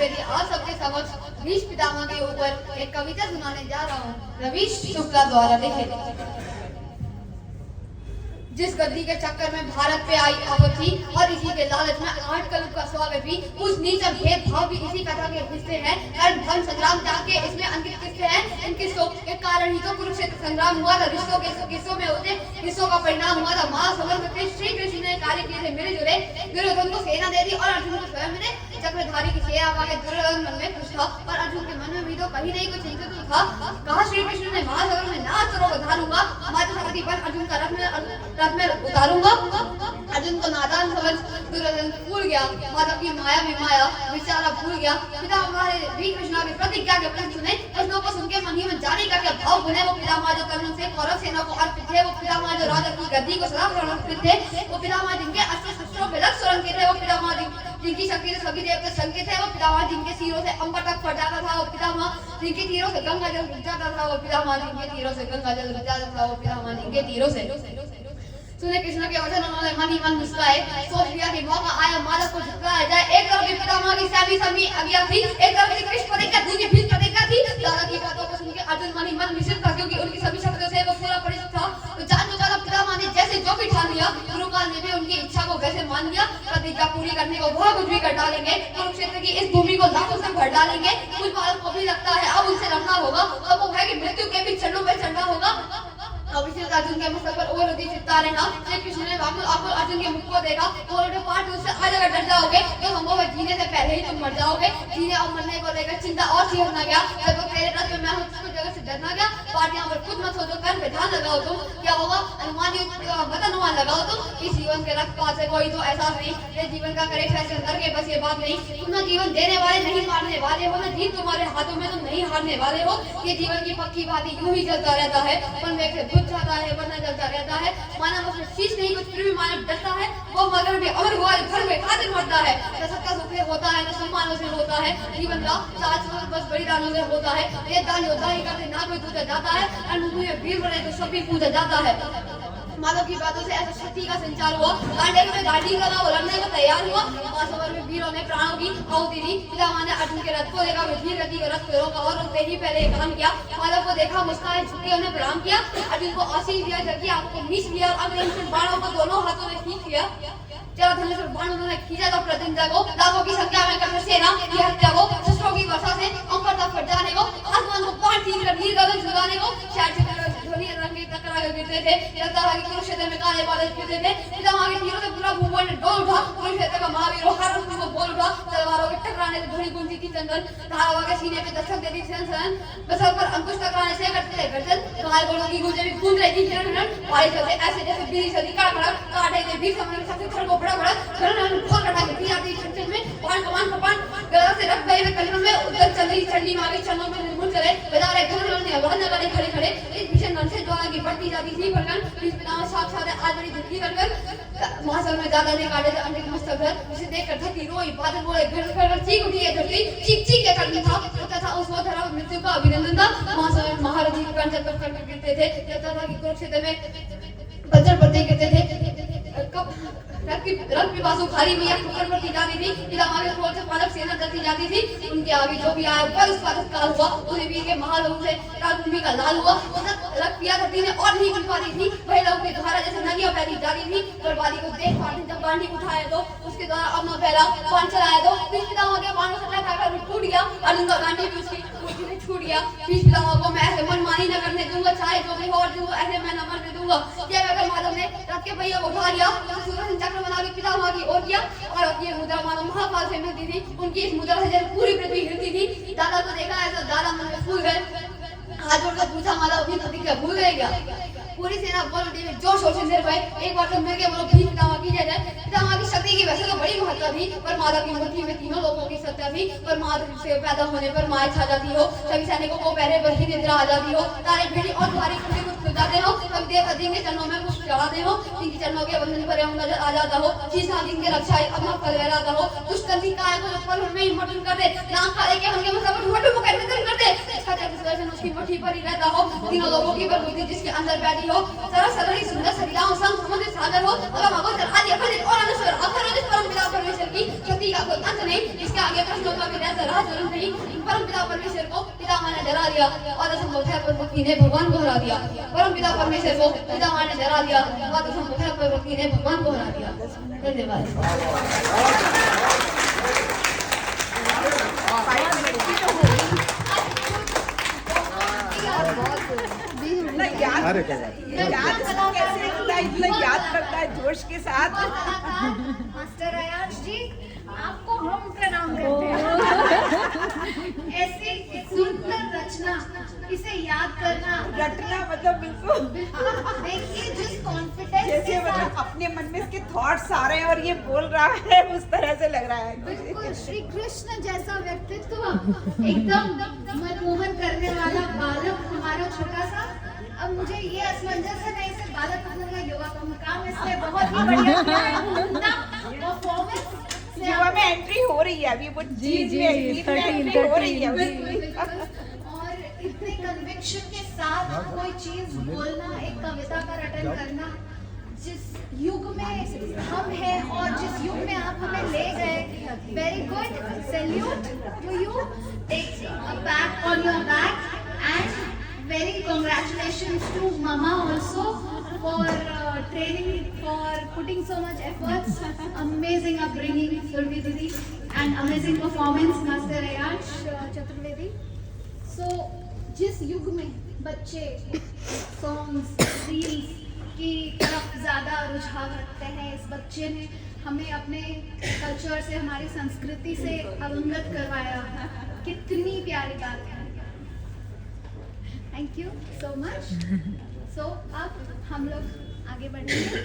आप सबके समक्ष भीष्म पितामह के ऊपर एक कविता सुनाने जा रहा हूँ, रवीश शुक्ला द्वारा लिखित। जिस गद्दी के चक्कर में भारत पे आई आफत थी और इसी के लालच में 8 कलयुग का स्वागत भी, उस नीच और भेदभाव भी इसी कथा के हिस्से हैं। कर्ण धर्म संग्राम त्याग के इसमें अंकित किस्से हैं। इन किस्सों के कारण ही तो कुरुक्षेत्र संग्राम हुआ था। रिश्तों के किस्सों में होते किस्सों का परिणाम हुआ था। महासमर में श्री कृष्ण ने कार्य किए थे मिले जुले। दुर्योधन को सेना दे दी और अर्जुन को स्वयं ने चक्रधारी की सेना पाके दुर्योधन मन में खुश था और अर्जुन के मन में भी तो कहीं नहीं कुछ चिंतित था। कहा श्री कृष्ण ने महासागर में नाच और उतारूंगा, माता सारथी पर अर्जुन का रथ में उतारूंगा। अर्जुन को नादान समझ दुर्योधन भूल गया, माता की माया में माया बेचारा भूल गया। पितामह ने भी कृष्ण की प्रतिज्ञा के वचन सुने, वचनों को सुनकर मन ही में जाने का क्या भाव बने। वो पितामह जो कर्णों से कौरव सेना को अर्पित थे, वो पितामह जो राजा की गद्दी को सदा समर्पित थे, वो पितामह जिनके अस्त्र शस्त्रों पे लक्ष्य सुरंग थे, वो पितामह जिनकी शक्ति से सभी देवता संकेत है, वो पितामह जिनके सिरों से अंबर तक फटाता था, वो पितामह जिनके तीरों से गंगा जल जाता था, वो पितामह जिनके तीरों से गंगा जल जाता था, वो पितामह जिनके तीरों से। सुने कृष्ण के वचन, उन्होंने मन ही मन मुस्कुराए। सोच लिया कि मौका आया मालक को झुकाया जाए। एक तरफ पितामह की सभी सभी आज्ञा थी, एक तरफ कृष्ण प्रतिज्ञा, दूसरी भीष्म प्रतिज्ञा थी। दादा की बातों को सुनकर अर्जुन मन ही मन विचलित था, क्योंकि उनकी सभी शक्तियों से वो पूरा परिचित था। तो जान चुका था पितामह ने जैसे जो भी ठान लिया, गुरुकाल ने भी उनकी इच्छा को वैसे मान लिया। प्रतिज्ञा पूरी करने को वह कुछ भी कर डालेंगे, कुरुक्षेत्र की इस भूमि को लाखों से भर डालेंगे। कुछ बालक को भी लगता है अब उनसे लड़ना होगा, अब वो है कि मृत्यु के भी चरणों में चढ़ना होगा। अभिषेक अर्जुन के मस्तक पर ओर उदी चित्तारे ना। श्री कृष्ण ने वापस अर्जुन के मुख को देखा और उन्हें पाठ उससे आज अगर डर जाओगे तो संभव है जीने से पहले ही तुम मर जाओगे। जीने और मरने को लेकर चिंता और सीखना गया। जब तेरे रथ में मैं हूँ उसको जगह से डरना गया। पाठ यहाँ पर खुद मत सोचो, कर पे ध्यान लगाओ तुम, क्या होगा अनुमान मत अनुमान लगाओ तुम। इस जीवन के रखपात से कोई तो एहसास नहीं, ये जीवन का करे फैसला करके बस ये बात नहीं। तुम ना जीवन देने वाले नहीं मारने वाले हो, ना जीत तुम्हारे हाथों में तुम नहीं हारने वाले हो। ये जीवन की पक्की बात यूं ही चलता रहता है, पर मैं जाता है वरना चलता रहता है। मानव उसमें शीश नहीं कुछ फिर भी मानव डरता है। वो मगर भी अमर हुआ घर में खातिर मरता है। न सबका सुख होता है, न सम्मानों से होता है। जीवन का साथ बस बलिदानों से होता है। ये दान योद्धा ही करते ना कोई पूछा जाता है, और वीर बने तो सभी पूछा जाता है। माधव की बातों से ऐसा शक्ति का संचार हुआ। गांडे में गाड़ी लगा और लड़ने को तैयार हुआ। महासमर में वीरों ने प्राणों की आहुति दी। पितामह ने अर्जुन के रथ को देखा, धीर गति के रथ को रोका और उससे ही पहले काम किया। माधव को देखा, मुस्कान झुके, उन्हें प्रणाम किया। अर्जुन को आशीष दिया, जबकि आपको नीच लिया और अग्नि बाणों को दोनों हाथों में खींच लिया। चला धनुष और बाण उन्होंने खींचा तो प्रतिज्ञा को, लाखों की संख्या में कर सेना की हत्या को, शस्त्रों की वर्षा से अंबर तक फट जाने को, आसमान को पार छीन कर नील गगन झुकाने को। शायद ध्वनि रंग के टकरा कर गिरते थे। लगता था कि कुरुक्षेत्र में काले बादल फिरते थे। पितामह के तीरों से पूरा भूमंडल डोल उठा। कुरुक्षेत्र का महावीर हर को बोल उठा। तलवारों के टकराने से ध्वनि गूंजती थी चंदन, धारावा के सीने पे दस्तक देती थी सन, बसर पर अंकुश टकराने से करते थे गर्जन। काल घोड़ों की गूंजे भी गूंज रही थी हिरण, भारी चलते ऐसे जैसे बिजली चलती कड़कड़ाहट, काटे थे भी समय सबसे खड़ को बड़ा बड़ा हिरण खोल कटा के थी आती छन में। पान कमान कपान गला से रख गए कलियों में उधर चल रही ठंडी मांगे चरणों में निर्मूल चले। बजा रहे घर ने आवाज लगा खड़े खड़े। इस भीषण रण से ज्वाला की बढ़ती जाती थी भड़कन। पितामह साक्षात आज बड़ी दुखी कर महासमर में दादा ने काटे थे अंडे के मस्तक घर। उसे देखकर धरती रोई, बादल बोले, घर चीख उठी है धरती, चीख चीख के करनी था। होता था उस वक्त मृत्यु का अभिनंदन था। महासमर महारथी कर्ण जब कर गिरते थे। कहता था कि कुरुक्षेत्र में बज्र पड़ते गिरते थे। रथ पिपासु खारी में ठोकर पड़ती जाती थी। पितामह के क्रोध से पालक सेना डरती जाती थी। उनके आगे जो भी आया बल उसका तत्काल हुआ। उन्हें वीर के महालोक से कालभूमि का लाल हुआ। रथ पिया धरती ने और नहीं बन पाती थी। वही लोग की धारा जैसे नदियां बहती जाती थी। बर्बादी को देख पाती जब बांधी उठाया तो उसके द्वारा अपना पहला बाण चलाया तो पितामह के बाणों से टकराकर टूट गया। अर्जुन का गांडी भी उसकी छूट गया। पितामह को मैं ऐसे मनमानी न करने दूंगा, चाहे जो भी हो अर्जुन को ऐसे मैं न मरने दूंगा। क्या अगर माधव ने रथ के पहिया को उठा लिया तो सुदर्शन चक्र बना के पितामह की ओर किया और ये मुद्रा मानो महाकाल से मिलती थी। उनकी इस मुद्रा से जब पूरी पृथ्वी हिलती थी। दादा को देखा है तो दादा मन में फूल गए। हाथ जोड़कर पूछा, माधव अपनी प्रतिज्ञा भूल गए क्या? पूरी सेना बोल उठी में जोश शोर से निर्भय एक बार तो मिल के बोलो भीष्म पितामह की जय जय। पितामह की शक्ति की वैसे तो बड़ी महत्ता थी, पर माधव की मुट्ठी में तीनों लोगों की सत्ता थी। पर माधव से पैदा होने पर माया छा जाती हो, सभी सैनिकों को पहरे पर ही निद्रा आ जाती हो। तारे भेड़ी और भारी कुंडे को खुल जाते हो, सब देव जिनके चरणों में पुष्प चढ़ाते हो, जिनके चरणों के बंधन पर नजर आ जाता हो, शीशा जिनके रक्षाई अपना फल लहराता हो। दुष्टंती काय को पल में ही मटन कर दे, नाक काले के हमके मतलब मटन को कैसे कर दे। इसका जब सुदर्शन उसकी मुट्ठी पर ही रहता हो, तीनों लोगों की प्रकृति जिसके अंदर बैठी हो, सरल सरल सुंदर सरिलाओं संग समुद्र सागर हो, अगर मागो आदि अखंडित और अनश्वर अखंडित परम पिता परमेश्वर की शक्ति का कोई अंत नहीं। इसके आगे प्रश्नों का भी राह जरूर नहीं। परम पिता परमेश्वर को पिता माँ ने डरा दिया और भक्ति ने भगवान को हरा दिया। परम पिता परमेश्वर को पिता माँ ने डरा दिया और भक्ति ने भगवान को हरा दिया। धन्यवाद। याद करता है जोश के साथ। मास्टर अयाज जी, आपको हम प्रणाम करते हैं। ऐसी सुंदर रचना, इसे याद करना, रटना मतलब बिल्कुल देखिए जिस कॉन्फिडेंस जैसे के मतलब साथ अपने मन में इसके थॉट्स आ रहे हैं और ये बोल रहा है, उस तरह से लग रहा है। बिल्कुल श्री कृष्ण जैसा व्यक्तित्व, एकदम मनमोहन करने वाला बालक हमारा छोटा सा। अब मुझे ये असमंजस है, मैं इसे बालक कहूँगा योगा कहूँगा, इसने बहुत ही बढ़िया किया है। परफॉर्मेंस युवा में एंट्री हो रही है अभी, वो चीज में एंट्री हो रही है उसकी। और इतने कन्विक्शन के साथ कोई चीज बोलना, एक कविता का रटन करना, जिस युग में हम हैं और जिस युग में आप हमें ले गए, very good, salute to you, take a pat on your back and very congratulations to mama also for training, for putting so much efforts, amazing upbringing Survi Didi and amazing performance Master Ayash Chaturvedi. So जिस युग में बच्चे songs reels की तरफ ज़्यादा रुझान रखते हैं, इस बच्चे ने हमें अपने कल्चर से, हमारी संस्कृति से अवगत करवाया। कितनी प्यारी बात है। Thank you so much. So अब हम लोग आगे बढ़ेंगे।